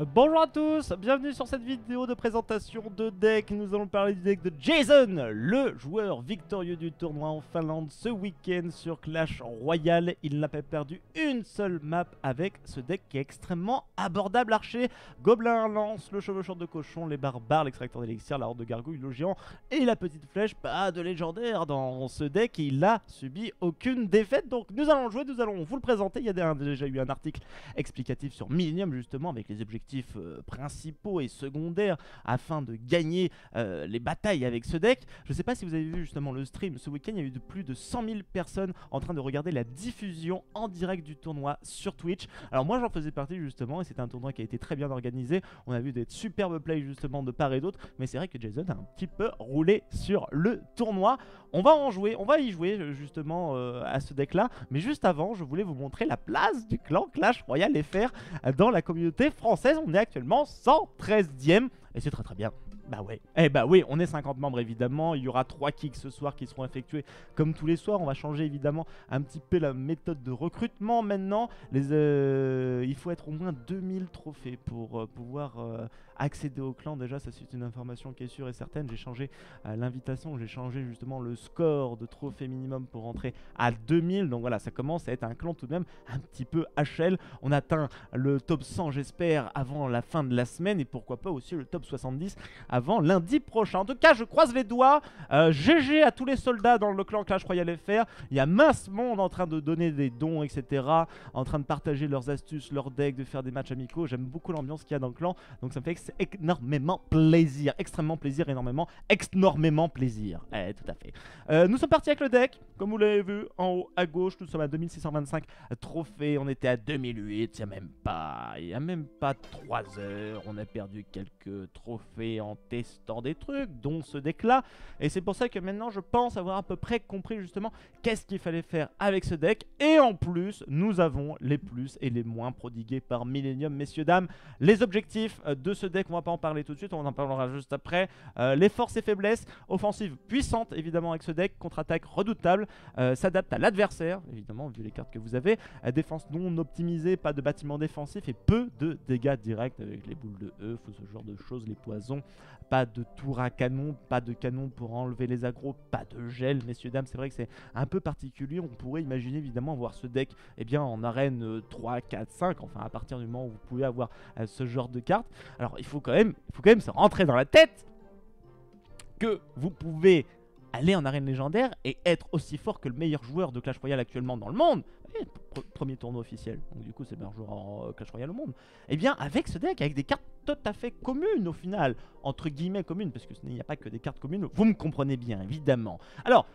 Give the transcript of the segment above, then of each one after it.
Bonjour à tous, bienvenue sur cette vidéo de présentation de deck. Nous allons parler du deck de Jason, le joueur victorieux du tournoi en Finlande ce week-end sur Clash Royale. Il n'a pas perdu une seule map avec ce deck qui est extrêmement abordable. Archer, Gobelin lance, le chevaucheur de cochon, les barbares, l'extracteur d'élixir, la horde de gargouilles, le géant et la petite flèche. Pas de légendaire dans ce deck, il n'a subi aucune défaite. Donc nous allons le jouer, nous allons vous le présenter. Il y a déjà eu un article explicatif sur Millennium justement avec les objectifs principaux et secondaires afin de gagner les batailles avec ce deck. Je ne sais pas si vous avez vu justement le stream ce week-end, il y a eu plus de 100 000 personnes en train de regarder la diffusion en direct du tournoi sur Twitch. Alors moi j'en faisais partie justement et c'était un tournoi qui a été très bien organisé. On a vu des superbes plays justement de part et d'autre, mais c'est vrai que Jason a un petit peu roulé sur le tournoi. On va y jouer justement à ce deck là, mais juste avant je voulais vous montrer la place du clan Clash Royale FR dans la communauté française. On est actuellement 113e et c'est très très bien. Bah ouais, oui, on est 50 membres évidemment, il y aura 3 kicks ce soir qui seront effectués comme tous les soirs. On va changer évidemment un petit peu la méthode de recrutement maintenant. Il faut être au moins 2000 trophées pour pouvoir accéder au clan. Déjà ça c'est une information qui est sûre et certaine. J'ai changé l'invitation, j'ai changé justement le score de trophées minimum pour rentrer à 2000. Donc voilà, ça commence à être un clan tout de même un petit peu HL. On atteint le top 100 j'espère avant la fin de la semaine et pourquoi pas aussi le top 70 avant lundi prochain. En tout cas je croise les doigts. GG à tous les soldats dans le clan Clash Royale FR. Il y a mince monde en train de donner des dons etc, en train de partager leurs astuces, leurs decks, de faire des matchs amicaux. J'aime beaucoup l'ambiance qu'il y a dans le clan, donc ça me fait énormément plaisir, extrêmement plaisir, énormément plaisir. Tout à fait. Nous sommes partis avec le deck, comme vous l'avez vu en haut à gauche. Nous sommes à 2625 trophées, on était à 2008, il y a même pas 3 heures, on a perdu quelques trophées en testant des trucs, dont ce deck là, et c'est pour ça que maintenant je pense avoir à peu près compris justement qu'est-ce qu'il fallait faire avec ce deck. Et en plus nous avons les plus et les moins prodigués par Millennium, messieurs dames. Les objectifs de ce deck, on va pas en parler tout de suite, on en parlera juste après. Les forces et faiblesses: offensive puissante évidemment avec ce deck, contre-attaque redoutable, s'adapte à l'adversaire évidemment vu les cartes que vous avez, défense non optimisée, pas de bâtiment défensif et peu de dégâts directs avec les boules de œufs ou ce genre de choses, les poisons, pas de tour à canon, pas de canon pour enlever les aggros, pas de gel, messieurs dames. C'est vrai que c'est un peu particulier, on pourrait imaginer évidemment voir ce deck en arène 3, 4, 5, enfin à partir du moment où vous pouvez avoir ce genre de cartes. Alors il faut quand même se rentrer dans la tête que vous pouvez aller en arène légendaire et être aussi fort que le meilleur joueur de Clash Royale actuellement dans le monde. Premier tournoi officiel, donc du coup c'est le meilleur joueur en Clash Royale au monde. Et bien avec ce deck, avec des cartes tout à fait communes au final, entre guillemets communes, parce qu'il n'y a pas que des cartes communes, vous me comprenez bien évidemment. Alors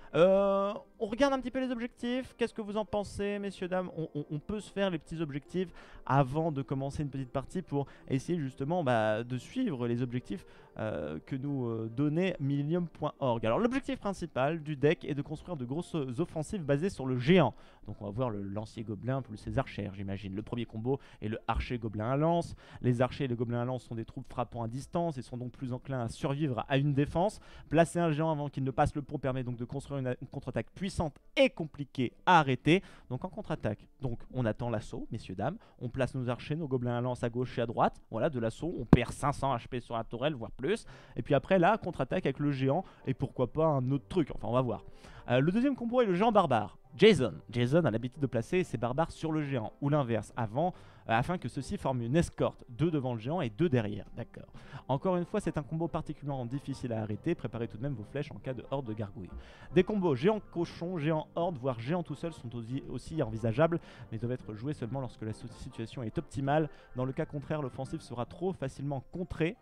on regarde un petit peu les objectifs, qu'est-ce que vous en pensez messieurs dames? On peut se faire les petits objectifs avant de commencer une petite partie pour essayer justement de suivre les objectifs que nous donnait Millennium.org. Alors l'objectif principal du deck est de construire de grosses offensives basées sur le géant. Donc on va voir le lancier gobelin plus ses archères, j'imagine. Le premier combo est le archer gobelin à lance. Les archers et les gobelins à lance sont des troupes frappant à distance et sont donc plus enclins à survivre à une défense. Placer un géant avant qu'il ne passe le pont permet donc de construire une contre-attaque puissante et compliquée à arrêter. Donc en contre-attaque, on attend l'assaut, messieurs dames. On place nos archers, nos gobelins à lance à gauche et à droite. Voilà, de l'assaut, on perd 500 HP sur la tourelle, voire plus. Et puis après là, contre-attaque avec le géant et pourquoi pas un autre truc, enfin on va voir. Le deuxième combo est le géant barbare. Jason a l'habitude de placer ses barbares sur le géant ou l'inverse afin que ceux-ci forment une escorte, 2 devant le géant et 2 derrière. D'accord. Encore une fois, c'est un combo particulièrement difficile à arrêter. Préparez tout de même vos flèches en cas de horde de gargouilles. Des combos géant cochon, géant horde, voire géant tout seul sont aussi envisageables, mais doivent être joués seulement lorsque la situation est optimale. Dans le cas contraire, l'offensive sera trop facilement contrée,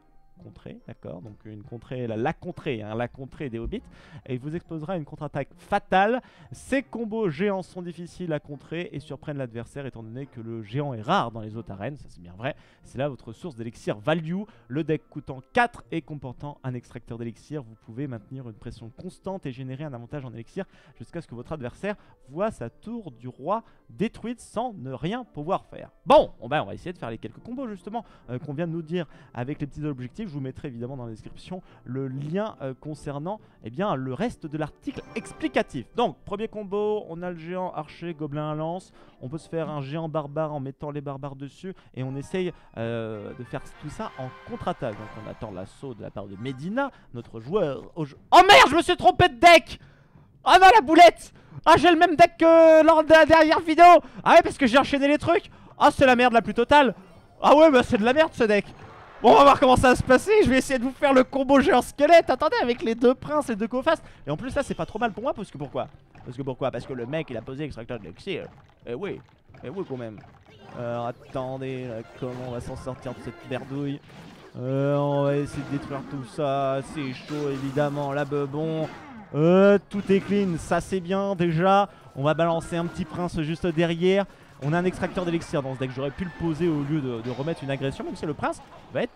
d'accord, donc une contrée, la contrée des hobbits, et vous exposera à une contre-attaque fatale. Ces combos géants sont difficiles à contrer et surprennent l'adversaire étant donné que le géant est rare dans les autres arènes, ça c'est bien vrai. C'est là votre source d'élixir value. Le deck coûtant 4 et comportant un extracteur d'élixir, vous pouvez maintenir une pression constante et générer un avantage en élixir jusqu'à ce que votre adversaire voit sa tour du roi détruite sans ne rien pouvoir faire. Bon, on va essayer de faire les quelques combos justement qu'on vient de nous dire avec les petits objectifs. article. Je vous mettrai évidemment dans la description le lien concernant eh bien, le reste de l'article explicatif. Donc, premier combo, on a le géant archer, gobelin à lance. On peut se faire un géant barbare en mettant les barbares dessus. Et on essaye de faire tout ça en contre-attaque. Donc, on attend l'assaut de la part de Medina, notre joueur au jeu. Oh merde, je me suis trompé de deck! Oh non, la boulette! Ah, j'ai le même deck que lors de la dernière vidéo! Ah ouais, parce que j'ai enchaîné les trucs! Ah, c'est la merde la plus totale! Ah ouais, bah c'est de la merde ce deck! Bon, on va voir comment ça va se passer. Je vais essayer de vous faire le combo géant squelette. Attendez, avec les deux princes et deux co-fastes. Et en plus, ça, c'est pas trop mal pour moi. Parce que pourquoi? Parce que le mec, il a posé extracteur de l'élixir. Eh oui, quand même. Alors, attendez, là, comment on va s'en sortir de cette merdouille? On va essayer de détruire tout ça. C'est chaud, évidemment. Là, bon. Tout est clean. Ça, c'est bien déjà. On va balancer un petit prince juste derrière. On a un extracteur d'élixir dans ce deck, j'aurais pu le poser au lieu de remettre une agression, même si le prince va être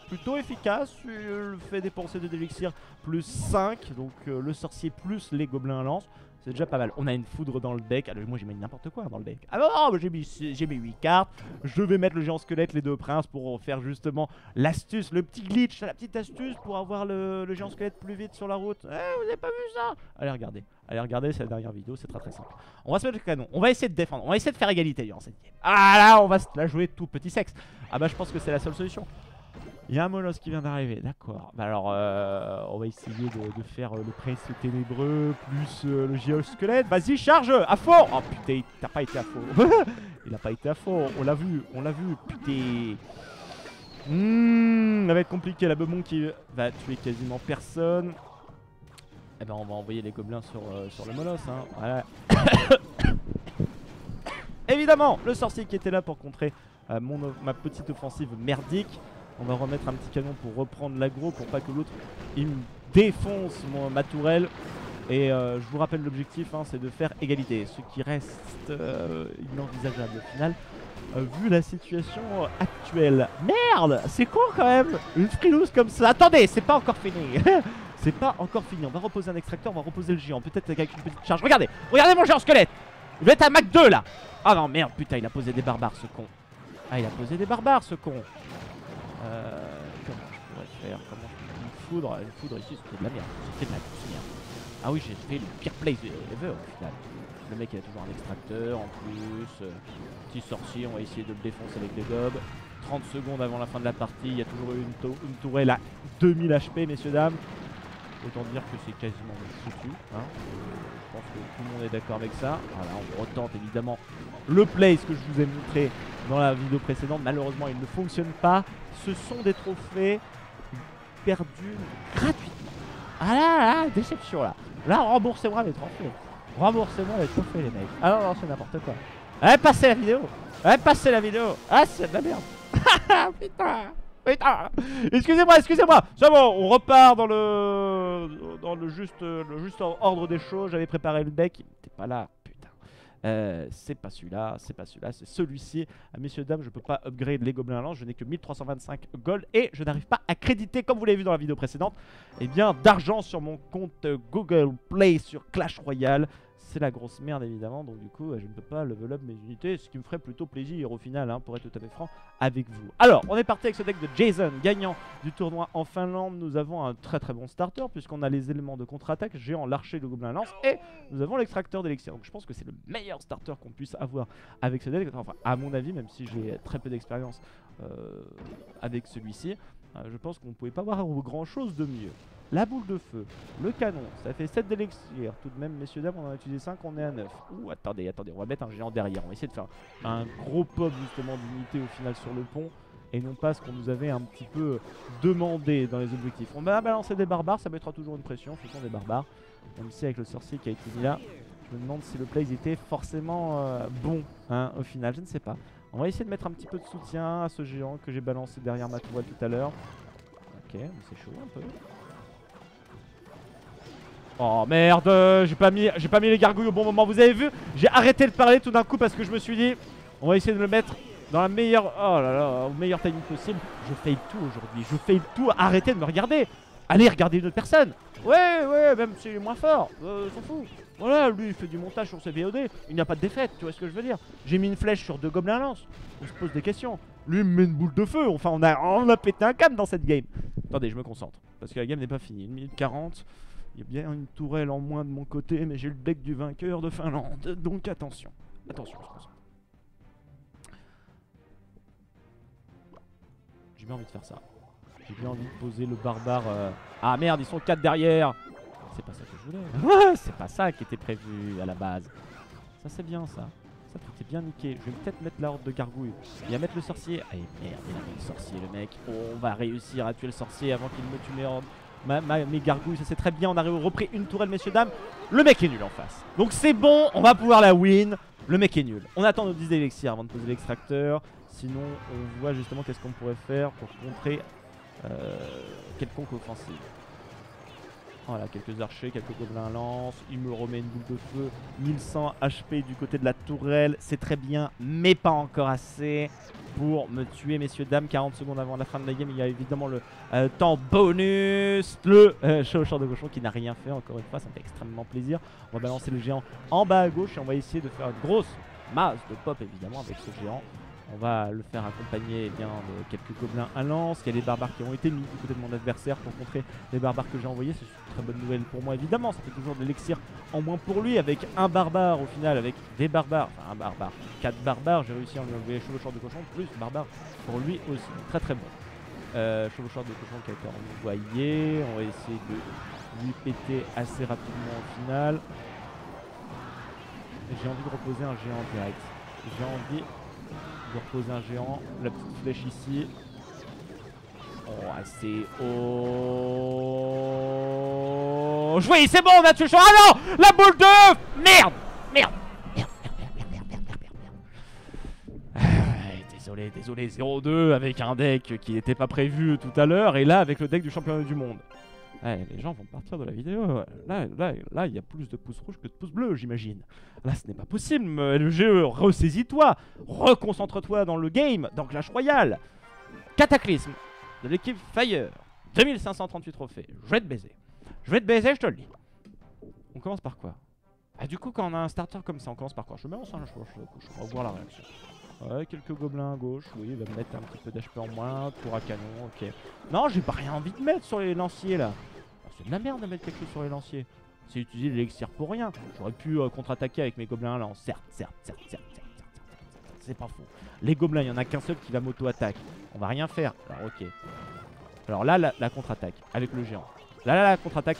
plutôt efficace. Il le fait dépenser de l'élixir plus 5, donc le sorcier plus les gobelins à lance. C'est déjà pas mal. On a une foudre dans le deck. Alors, moi j'ai mis n'importe quoi dans le deck. Ah non, j'ai mis 8 cartes. Je vais mettre le géant squelette, les deux princes pour faire justement l'astuce, le petit glitch, la petite astuce pour avoir le géant squelette plus vite sur la route. Vous avez pas vu ça? Allez regarder, c'est la dernière vidéo, c'est très simple. On va se mettre le canon, on va essayer de défendre, on va essayer de faire égalité durant cette game. Ah là, on va se la jouer tout petit sexe. Ah bah je pense que c'est la seule solution. Il y a un Molosse qui vient d'arriver, d'accord. Bah alors, on va essayer de faire le prince ténébreux plus le géant squelette. Vas-y, charge à fond. Oh putain, t'as pas été à fond. Il a pas été à fond, on l'a vu, putain. Ça va être compliqué, la Bebon qui va tuer quasiment personne. Eh ben on va envoyer les gobelins sur le Molosse, hein. Voilà. Évidemment, le sorcier qui était là pour contrer ma petite offensive merdique. On va remettre un petit canon pour reprendre l'aggro pour pas que l'autre il me défonce ma tourelle. Et je vous rappelle l'objectif, hein, c'est de faire égalité. Ce qui reste inenvisageable au final, vu la situation actuelle. Merde, c'est con quand même, une frilouse comme ça. Attendez, c'est pas encore fini. C'est pas encore fini. On va reposer un extracteur, on va reposer le géant. Peut-être avec une petite charge. Regardez mon géant squelette. Il va être à Mac 2 là. Ah non, merde, putain, il a posé des barbares ce con. Ah, il a posé des barbares ce con. Comment je pourrais faire? Une foudre ici, c'était de la merde. C'était de la merde. Ah oui, j'ai fait le pire place ever au final. Le mec il a toujours un extracteur en plus. Petit sorcier, on va essayer de le défoncer avec les gobes. 30 secondes avant la fin de la partie, il y a toujours eu une tourelle à 2000 HP, messieurs dames. Autant dire que c'est quasiment foutu, hein. Je pense que tout le monde est d'accord avec ça. Voilà, on retente évidemment le place que je vous ai montré dans la vidéo précédente. Malheureusement, il ne fonctionne pas. Ce sont des trophées perdus gratuitement. Ah là, déception là. Là, remboursez-moi les trophées. Remboursez-moi les trophées, les mecs. Ah non, c'est n'importe quoi. Allez, passez la vidéo. Ah, c'est de la merde. Putain. Excusez-moi. C'est bon, on repart dans le juste ordre des choses. J'avais préparé le deck, il n'était pas là. Putain. C'est pas celui-là, c'est celui-ci. Messieurs, dames, je peux pas upgrade les gobelins à lance. Je n'ai que 1325 gold et je n'arrive pas à créditer, comme vous l'avez vu dans la vidéo précédente, eh bien, d'argent sur mon compte Google Play sur Clash Royale. C'est la grosse merde évidemment, donc du coup je ne peux pas level up mes unités, ce qui me ferait plutôt plaisir au final, hein, pour être tout à fait franc avec vous. Alors on est parti avec ce deck de Jason, gagnant du tournoi en Finlande. Nous avons un très bon starter puisqu'on a les éléments de contre-attaque, géant, l'archer, le gobelin à lance, et nous avons l'extracteur d'élixir. Donc je pense que c'est le meilleur starter qu'on puisse avoir avec ce deck, enfin à mon avis, même si j'ai très peu d'expérience avec celui-ci, je pense qu'on ne pouvait pas avoir grand chose de mieux. La boule de feu, le canon, ça fait 7 d'élixir. Tout de même, messieurs, dames, on en a utilisé 5, on est à 9. Ouh, attendez, on va mettre un géant derrière. On va essayer de faire un gros pop justement d'unité au final sur le pont. Et non pas ce qu'on nous avait un petit peu demandé dans les objectifs. On va balancer des barbares, ça mettra toujours une pression, ce sont des barbares. Même si avec le sorcier qui a été mis là, je me demande si le play était forcément bon, hein, au final, je ne sais pas. On va essayer de mettre un petit peu de soutien à ce géant que j'ai balancé derrière ma tourelle tout à l'heure. Ok, mais c'est chaud un peu. Oh merde, j'ai pas mis les gargouilles au bon moment. Vous avez vu, j'ai arrêté de parler tout d'un coup parce que je me suis dit, on va essayer de le mettre dans la meilleure, oh là là, au meilleur timing possible. Je fail tout aujourd'hui, je fail tout. Arrêtez de me regarder. Allez, regardez une autre personne. Ouais, même s'il est moins fort, s'en fout. Voilà, lui il fait du montage sur ses VOD, il n'y a pas de défaite, tu vois ce que je veux dire. J'ai mis une flèche sur 2 gobelins à lance. On se pose des questions. Lui il me met une boule de feu, enfin on a pété un câble dans cette game. Attendez, je me concentre. Parce que la game n'est pas finie. 1 minute 40. Il y a bien une tourelle en moins de mon côté, mais j'ai le deck du vainqueur de Finlande. Donc attention. Attention, je pense. J'ai bien envie de faire ça. J'ai bien envie de poser le barbare. Ah merde, ils sont 4 derrière. C'est pas ça que je voulais. C'est pas ça qui était prévu à la base. Ça c'est bien ça. Ça tout est bien niqué. Je vais peut-être mettre la horde de gargouilles. Il va mettre le sorcier. Ah merde, il a mis le sorcier le mec. Oh, on va réussir à tuer le sorcier avant qu'il me tue mes hordes. Mes gargouilles, ça c'est très bien. On a repris une tourelle, messieurs dames. Le mec est nul en face. Donc c'est bon, on va pouvoir la win. Le mec est nul. On attend nos 10 élixirs avant de poser l'extracteur. Sinon, on voit justement qu'est-ce qu'on pourrait faire pour contrer quelconque offensive. Voilà, quelques archers, quelques gobelins lance. Il me remet une boule de feu. 1100 HP du côté de la tourelle. C'est très bien, mais pas encore assez pour me tuer, messieurs, dames. 40 secondes avant la fin de la game. Il y a évidemment le temps bonus. Le chevaucheur de cochon qui n'a rien fait, encore une fois. Ça me fait extrêmement plaisir. On va balancer le géant en bas à gauche et on va essayer de faire une grosse masse de pop, évidemment, avec ce géant. On va le faire accompagner bien de quelques gobelins à lance. Il y a les barbares qui ont été mis du côté de mon adversaire pour contrer les barbares que j'ai envoyés. C'est une très bonne nouvelle pour moi, évidemment. Ça fait toujours de l'élixir en moins pour lui. Avec un barbare au final, avec des barbares, enfin un barbare, 4 barbares. J'ai réussi à lui enlever chevaucheur de cochon, plus barbare pour lui aussi. Très très bon. Chevaucheur de cochon qui a été envoyé. On va essayer de lui péter assez rapidement au final. J'ai envie de reposer un géant direct. J'ai envie de reposer un géant, la petite flèche ici. Oh, assez haut. Oui, c'est bon, on a tué le géant. Ah non, la boule de merde. Merde. Désolé, 0-2 avec un deck qui n'était pas prévu tout à l'heure. Et là, avec le deck du championnat du monde. Ouais, les gens vont partir de la vidéo. Là, il y a plus de pouces rouges que de pouces bleus, j'imagine. Là, ce n'est pas possible. Le jeu, ressaisis-toi. Reconcentre-toi dans le game, dans Clash Royale. Cataclysme de l'équipe Fire. 2538 trophées. Je vais te baiser. Je te le dis. On commence par quoi? Ah, du coup, quand on a un starter comme ça, on commence par quoi? Je mets en 5 on va voir la réaction. Ouais, quelques gobelins à gauche, oui, il va me mettre un petit peu d'HP en moins, tour à canon, ok. Non, j'ai pas rien envie de mettre sur les lanciers là. C'est de la merde de mettre quelque chose sur les lanciers. C'est utiliser l'élixir pour rien. J'aurais pu contre-attaquer avec mes gobelins à lance, certes. C'est pas faux. Les gobelins, il y en a qu'un seul qui va m'auto-attaque. On va rien faire. Alors, ok. Alors là, la contre-attaque avec le géant. Là, la contre-attaque.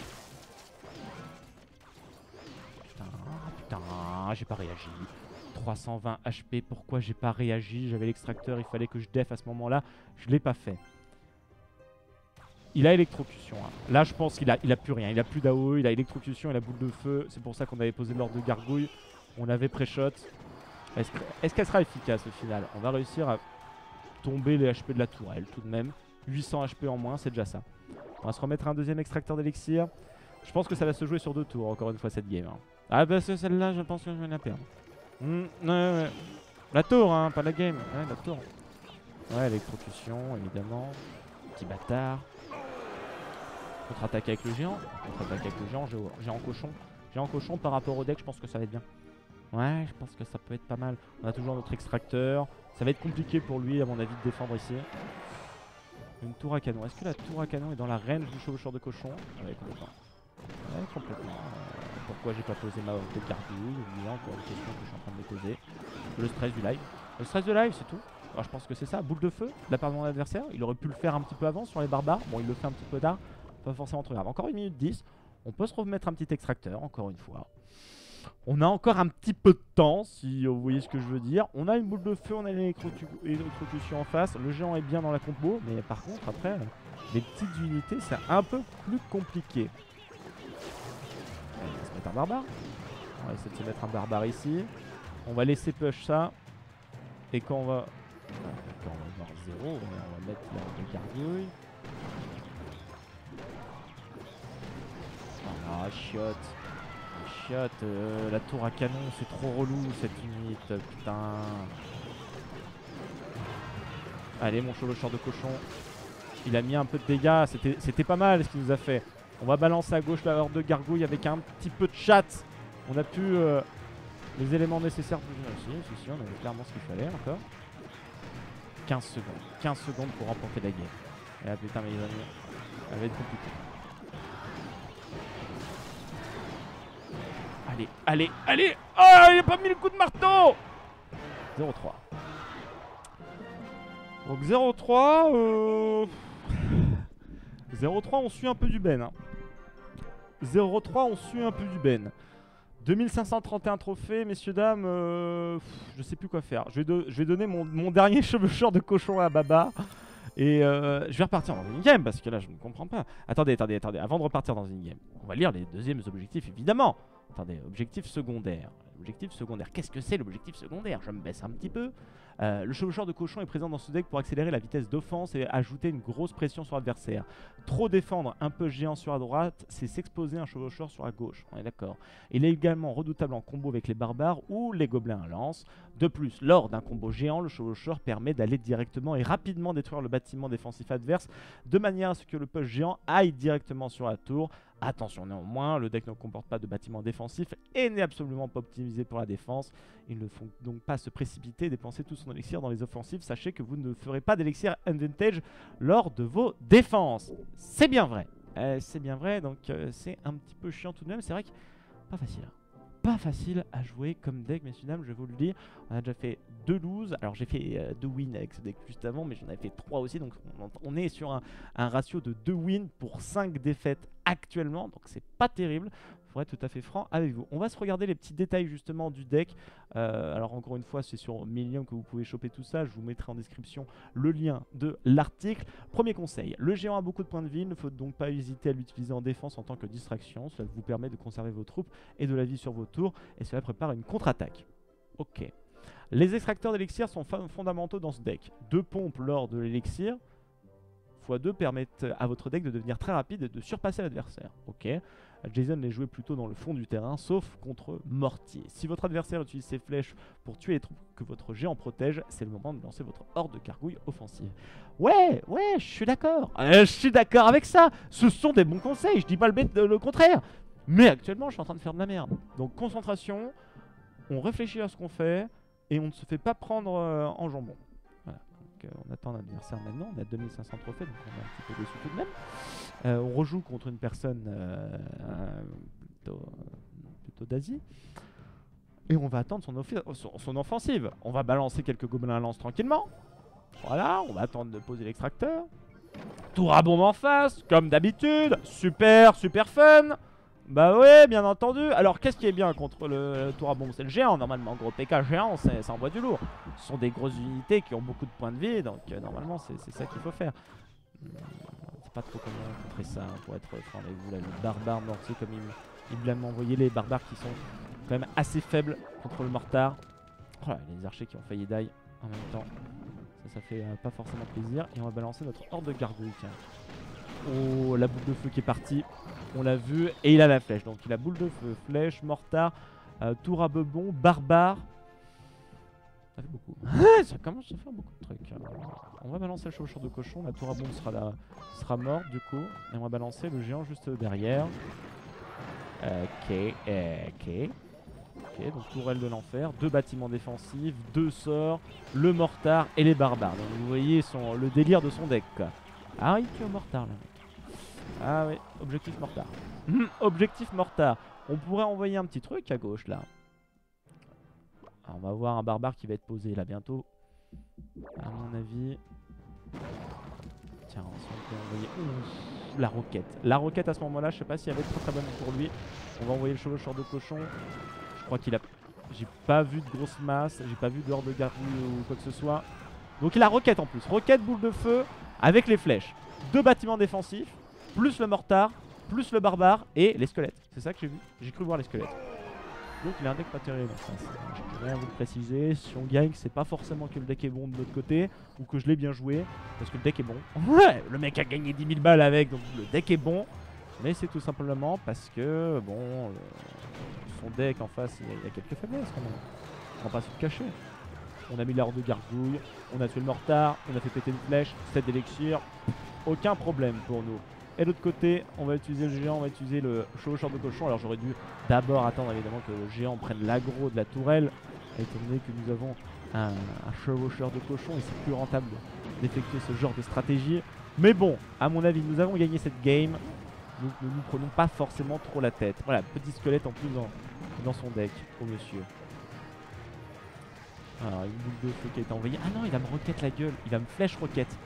Putain, j'ai pas réagi. 320 HP, pourquoi j'ai pas réagi? J'avais l'extracteur, il fallait que je def à ce moment-là. Je l'ai pas fait. Il a électrocution. Hein. Là, je pense qu'il a plus rien. Il a plus d'AOE, il a électrocution, il a boule de feu. C'est pour ça qu'on avait posé l'ordre de gargouille. On avait pré-shot. Est-ce qu'elle sera efficace au final? On va réussir à tomber les HP de la tourelle tout de même. 800 HP en moins, c'est déjà ça. On va se remettre un deuxième extracteur d'élixir. Je pense que ça va se jouer sur 2 tours, encore une fois, cette game. Hein. Ah bah celle-là, je pense que je vais la perdre. Ouais. La tour, hein, pas la game. Ouais, la tour. Ouais, électrocution, évidemment. Petit bâtard. Contre-attaque avec le géant. Géant cochon. Géant cochon par rapport au deck, je pense que ça va être bien. Ouais, je pense que ça peut être pas mal. On a toujours notre extracteur. Ça va être compliqué pour lui, à mon avis, de défendre ici. Une tour à canon. Est-ce que la tour à canon est dans la range du chevaucheur de cochon? Ouais, complètement. Ouais, complètement. Pourquoi j'ai pas posé ma horde de gargouille? Il y a encore une question que je suis en train de me poser. Le stress du live. Le stress de live, c'est tout. Alors, je pense que c'est ça. Boule de feu de la part de mon adversaire. Il aurait pu le faire un petit peu avant sur les barbares. Bon, il le fait un petit peu tard. Pas forcément trop grave. Encore 1 minute 10. On peut se remettre un petit extracteur, encore une fois. On a encore un petit peu de temps, si vous voyez ce que je veux dire. On a une boule de feu, on a une électrocution en face. Le géant est bien dans la combo. Mais par contre, après, les petites unités, c'est un peu plus compliqué. On va se mettre un barbare. On va essayer de se mettre un barbare ici. On va laisser push ça. Et quand on va voir 0, on va mettre la gargouille. Voilà, chiotte. La tour à canon, c'est trop relou cette unité, putain. Allez, mon chevaucheur de cochon. Il a mis un peu de dégâts, c'était pas mal ce qu'il nous a fait. On va balancer à gauche la horde de gargouille avec un petit peu de chat. On a pu les éléments nécessaires. Si, on avait clairement ce qu'il fallait encore. 15 secondes. 15 secondes pour remporter la game. Et là, putain, mes amis. Elle va être compliquée. Allez, allez, allez. Oh, il a pas mis le coup de marteau. 0-3. Donc 0-3. 0-3, on suit un peu du Ben. Hein. 0-3, on suit un peu du Ben. 2531 trophées, messieurs, dames. Je sais plus quoi faire. Je vais donner mon dernier chevaucheur de cochon à Baba. Et je vais repartir dans une game parce que là je ne comprends pas. Attendez. Avant de repartir dans une game, on va lire les deuxièmes objectifs évidemment. Attendez, objectif secondaire. Objectif secondaire. Qu'est-ce que c'est l'objectif secondaire? Je me baisse un petit peu. Le chevaucheur de cochon est présent dans ce deck pour accélérer la vitesse d'offense et ajouter une grosse pression sur l'adversaire. Trop défendre un peu géant sur la droite, c'est s'exposer un chevaucheur sur la gauche. On est d'accord. Il est également redoutable en combo avec les barbares ou les gobelins à lance. De plus, lors d'un combo géant, le chevaucheur permet d'aller directement et rapidement détruire le bâtiment défensif adverse de manière à ce que le push géant aille directement sur la tour. Attention néanmoins, le deck ne comporte pas de bâtiment défensif et n'est absolument pas optimisé pour la défense. Il ne faut donc pas se précipiter et dépenser tout son élixir dans les offensives. Sachez que vous ne ferez pas d'élixir advantage lors de vos défenses. C'est bien vrai. C'est bien vrai, donc c'est un petit peu chiant tout de même. C'est vrai que pas facile. Pas facile à jouer comme deck, messieurs dames, je vais vous le dire. On a déjà fait 2 loses. Alors j'ai fait 2 wins avec ce deck juste avant, mais j'en avais fait 3 aussi. Donc on est sur un ratio de 2 wins pour 5 défaites actuellement. Donc c'est pas terrible, pour être tout à fait franc avec vous. On va se regarder les petits détails justement du deck. Alors encore une fois, c'est sur Million que vous pouvez choper tout ça. Je vous mettrai en description le lien de l'article. Premier conseil, le géant a beaucoup de points de vie. Il ne faut donc pas hésiter à l'utiliser en défense en tant que distraction. Cela vous permet de conserver vos troupes et de la vie sur vos tours. Et cela prépare une contre-attaque. Ok. Les extracteurs d'élixir sont fondamentaux dans ce deck. 2 pompes lors de l'élixir x2 permettent à votre deck de devenir très rapide et de surpasser l'adversaire. Ok. Jason les jouait plutôt dans le fond du terrain, sauf contre Mortier. Si votre adversaire utilise ses flèches pour tuer les troupes que votre géant protège, c'est le moment de lancer votre horde de gargouilles offensive. Ouais, je suis d'accord. Je suis d'accord avec ça. Ce sont des bons conseils, je dis pas le contraire. Mais actuellement, je suis en train de faire de la merde. Donc concentration, on réfléchit à ce qu'on fait et on ne se fait pas prendre en jambon. Voilà. Donc, on attend un adversaire maintenant, on a 2500 trophées, donc on est un petit peu déçu tout de même. On rejoue contre une personne plutôt d'Asie. Et on va attendre son offensive. On va balancer quelques gobelins à lance tranquillement. Voilà, on va attendre de poser l'extracteur. Tour à bombe en face, comme d'habitude. Super fun. Bah ouais, bien entendu. Alors qu'est-ce qui est bien contre le tour à bombe? C'est le géant normalement. Gros PK géant, ça envoie du lourd. Ce sont des grosses unités qui ont beaucoup de points de vie. Donc normalement c'est ça qu'il faut faire. Pas trop comment contrer ça hein, pour être franc avec vous là, le barbare mortier comme il voulait m'envoyer, les barbares qui sont quand même assez faibles contre le mortar. Oh là, les archers qui ont failli die en même temps, ça fait pas forcément plaisir. Et on va balancer notre horde de gargouilles. Oh, la boule de feu qui est partie, on l'a vu, et il a la flèche. Donc il a boule de feu, flèche, mortar, tour à bebon, barbare. Ça fait beaucoup. Ça commence à faire beaucoup de trucs. On va balancer le chevaucheur de cochon. La tour à bombe sera morte du coup. Et on va balancer le géant juste derrière. Ok, donc tourelle de l'enfer. 2 bâtiments défensifs, 2 sorts, le mortar et les barbares. Donc vous voyez le délire de son deck quoi. Ah il tue au mortar là mec. Ah oui, objectif mortar. Objectif mortar. On pourrait envoyer un petit truc à gauche là. Alors, on va voir un barbare qui va être posé là bientôt. À mon avis. Tiens, si on peut envoyer. Ouf, la roquette. La roquette à ce moment-là, je sais pas si elle va être très bonne pour lui. On va envoyer le chevaucheur de cochon. Je crois qu'il a. J'ai pas vu de grosse masse. J'ai pas vu de horde de gargouilles ou quoi que ce soit. Donc il a roquette en plus. Roquette, boule de feu avec les flèches. 2 bâtiments défensifs. Plus le mortar. Plus le barbare. Et les squelettes. C'est ça que j'ai vu. J'ai cru voir les squelettes. Donc il a un deck pas terrible. Je vais rien vous le préciser. Si on gagne, c'est pas forcément que le deck est bon de l'autre côté ou que je l'ai bien joué, parce que le deck est bon. Ouais, le mec a gagné 10 000 balles avec, donc le deck est bon. Mais c'est tout simplement parce que, bon, son deck en face, il y a quelques faiblesses quand même. On va pas se le cacher. On a mis l'horde de gargouilles, on a tué le mortar, on a fait péter une flèche, 7 d'élixir. Aucun problème pour nous. Et de l'autre côté, on va utiliser le géant, on va utiliser le chevaucheur de cochon. Alors j'aurais dû d'abord attendre évidemment que le géant prenne l'aggro de la tourelle, étant donné que nous avons un chevaucheur de cochon et c'est plus rentable d'effectuer ce genre de stratégie. Mais bon, à mon avis, nous avons gagné cette game. Donc ne nous prenons pas forcément trop la tête. Voilà, petit squelette en plus dans son deck, au monsieur. Alors, une boule de feu qui a été envoyée. Ah non, il va me roquette la gueule. Il va me flèche roquette.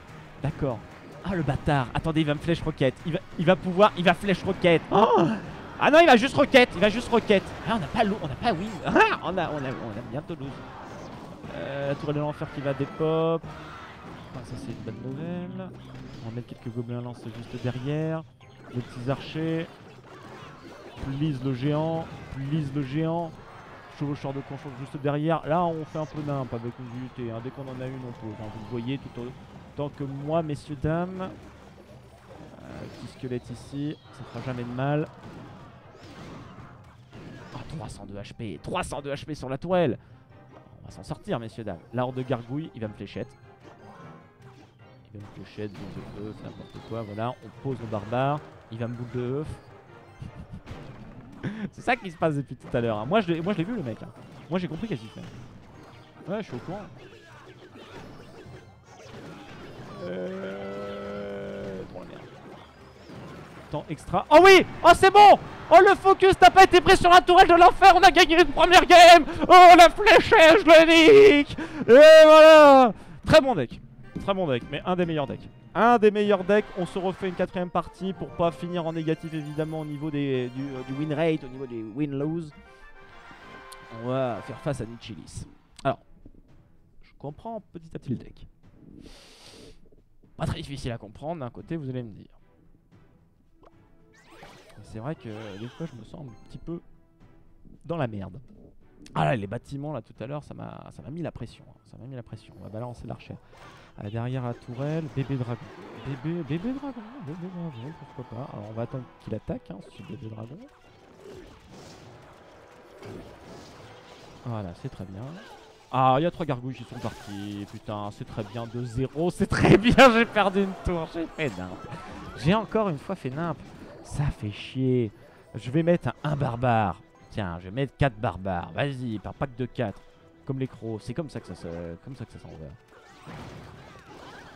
D'accord. Ah, le bâtard. Attendez, il va me flèche roquette. Il va pouvoir. Il va flèche roquette. Oh, ah non, il va juste roquette. Il va juste roquette. Ah, on n'a pas l'eau. On n'a pas win. Ah, on a bientôt lose. La tourelle de l'enfer qui va dépop. Ah, ça, c'est une bonne nouvelle. On va mettre quelques gobelins lance juste derrière. Les petits archers. Please le géant. Please le géant. Chevaucheur de conchon juste derrière. Là, on fait un peu nimp avec une unité. Hein. Dès qu'on en a une, on pose. Hein. Vous le voyez tout autant que moi, messieurs, dames. Petit squelette ici. Ça fera jamais de mal. Oh, 302 HP. 302 HP sur la tourelle. On va s'en sortir, messieurs, dames. La horde de gargouille, il va me fléchette. Il va me fléchette, boule de œuf, n'importe quoi. Voilà, on pose nos barbares. Il va me boule de œuf. C'est ça qui se passe depuis tout à l'heure. Hein. Moi, je l'ai vu, le mec. Hein. Moi, j'ai compris qu'est-ce qu'il fait. Ouais, je suis au courant. Trop la merde. Temps extra. Oh oui! Oh, c'est bon! Oh, le focus n'a pas été pris sur la tourelle de l'enfer. On a gagné une première game. Oh, la fléchette, je le nique. Et voilà. Très bon deck. Très bon deck, mais un des meilleurs decks. Un des meilleurs decks. On se refait une 4ème partie pour pas finir en négatif, évidemment, au niveau du win rate, au niveau des win-lose. On va faire face à Nichilis. Alors, je comprends petit à petit le deck. Pas très difficile à comprendre d'un côté, vous allez me dire. C'est vrai que des fois, je me sens un petit peu dans la merde. Ah là, les bâtiments, là, tout à l'heure, ça m'a mis la pression. Hein. Ça m'a mis la pression. On va balancer l'archer. Derrière la tourelle, bébé dragon. Bébé dragon, pourquoi pas. Alors on va attendre qu'il attaque, hein, ce bébé dragon. Voilà, c'est très bien. Ah, il y a 3 gargouilles qui sont partis. Putain, c'est très bien. 2-0, c'est très bien. J'ai perdu une tour. J'ai fait nimp. J'ai encore une fois fait nimp. Ça fait chier. Je vais mettre un barbare. Tiens, je vais mettre 4 barbares. Vas-y, par pack de 4. Comme les crocs. C'est comme ça que ça s'en va.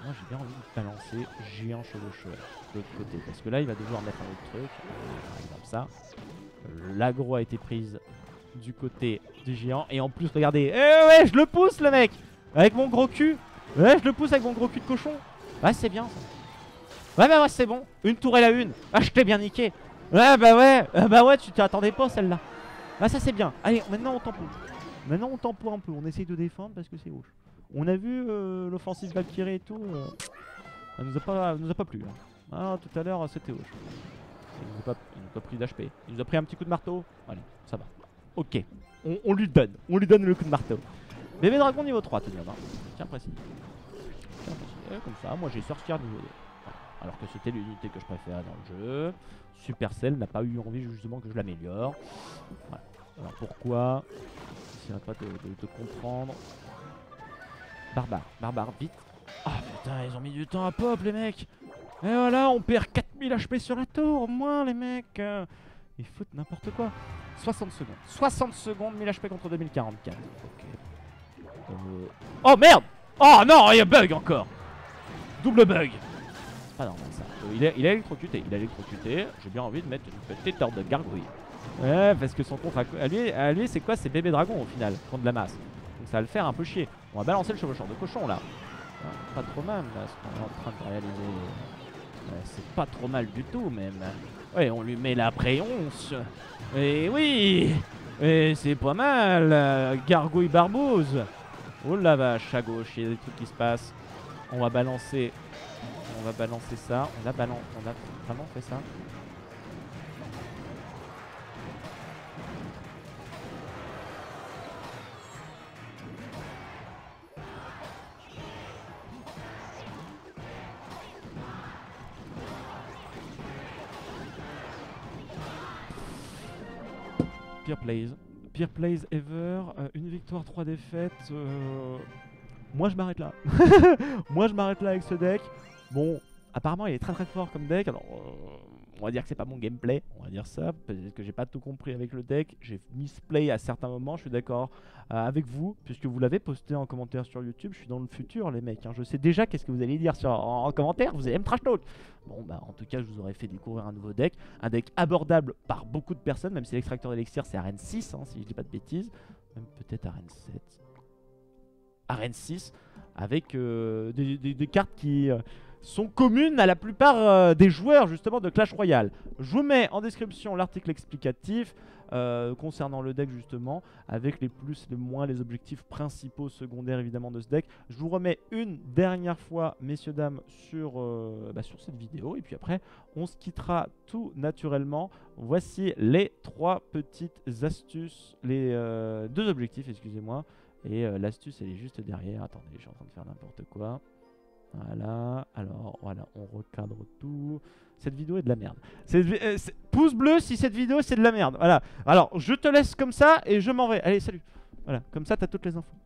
Moi j'ai bien envie de balancer géant chevaucheur de l'autre côté. Parce que là il va devoir mettre un autre truc. Comme ça. L'agro a été prise du côté du géant. Et en plus regardez. Ouais je le pousse le mec. Avec mon gros cul. Ouais je le pousse avec mon gros cul de cochon. Ouais c'est bien ça. Ouais bah ouais c'est bon. Une tourelle à une. Ah je t'ai bien niqué. Ouais bah ouais tu t'attendais pas celle-là. Ah ça c'est bien. Allez maintenant on tempo. Maintenant on tempo un peu. On essaye de défendre parce que c'est rouge. On a vu l'offensive Valkyrie et tout. Elle nous a pas plu. Hein. Ah, tout à l'heure c'était rouge. Il nous a pas pris d'HP. Il nous a pris un petit coup de marteau. Allez, ça va. Ok. On lui donne. On lui donne le coup de marteau. Bébé dragon niveau 3, tout de même. Hein. Tiens précis. Comme ça, moi j'ai sorcière niveau 2. Voilà. Alors que c'était l'unité que je préférais dans le jeu. Supercell n'a pas eu envie justement que je l'améliore. Voilà. Alors pourquoi? J'essaierai pas de comprendre. Barbare, vite. Ah putain, ils ont mis du temps à pop les mecs. Et voilà, on perd 4000 HP sur la tour, au moins les mecs. Ils foutent n'importe quoi. 60 secondes. 60 secondes, 1000 HP contre 2044. Ok. Oh merde. Oh non, il y a bug encore. Double bug. C'est pas normal ça. Il a électrocuté. J'ai bien envie de mettre une petite horde de gargouille. Ouais, parce que son contre à lui c'est quoi? C'est bébé dragon au final, contre de la masse. Donc ça va le faire un peu chier. On va balancer le chevaucheur de cochon là. Pas trop mal là, ce qu'on est en train de réaliser. C'est pas trop mal du tout même. Ouais, on lui met la préonce. Et oui. Et c'est pas mal. Gargouille barbouze. Oh la vache, à gauche, il y a des trucs qui se passent. On va balancer ça. On a vraiment fait ça. Pire plays ever, une victoire, 3 défaites. Moi je m'arrête là. Moi je m'arrête là avec ce deck. Bon, apparemment il est très très fort comme deck. Alors on va dire que c'est pas mon gameplay, on va dire ça. Peut-être que j'ai pas tout compris avec le deck. J'ai misplay à certains moments, je suis d'accord avec vous, puisque vous l'avez posté en commentaire sur YouTube. Je suis dans le futur, les mecs. Hein. Je sais déjà qu'est-ce que vous allez dire en commentaire. Vous allez me trash talk. Bon, bah en tout cas, je vous aurais fait découvrir un nouveau deck. Un deck abordable par beaucoup de personnes, même si l'extracteur d'élixir c'est arène 6, hein, si je dis pas de bêtises. Même peut-être arène 7. Arène 6, avec des cartes qui sont communes à la plupart des joueurs justement de Clash Royale. Je vous mets en description l'article explicatif concernant le deck justement, avec les plus, les moins, les objectifs principaux, secondaires évidemment de ce deck. Je vous remets une dernière fois, messieurs dames, sur cette vidéo, et puis après on se quittera tout naturellement. Voici les 3 petites astuces, les 2 objectifs, excusez-moi. Et l'astuce elle est juste derrière. Attendez, je suis en train de faire n'importe quoi. Voilà, alors voilà, on recadre tout. Cette vidéo est de la merde. Pouce bleu si cette vidéo c'est de la merde. Voilà, alors je te laisse comme ça et je m'en vais. Allez, salut. Voilà, comme ça t'as toutes les infos.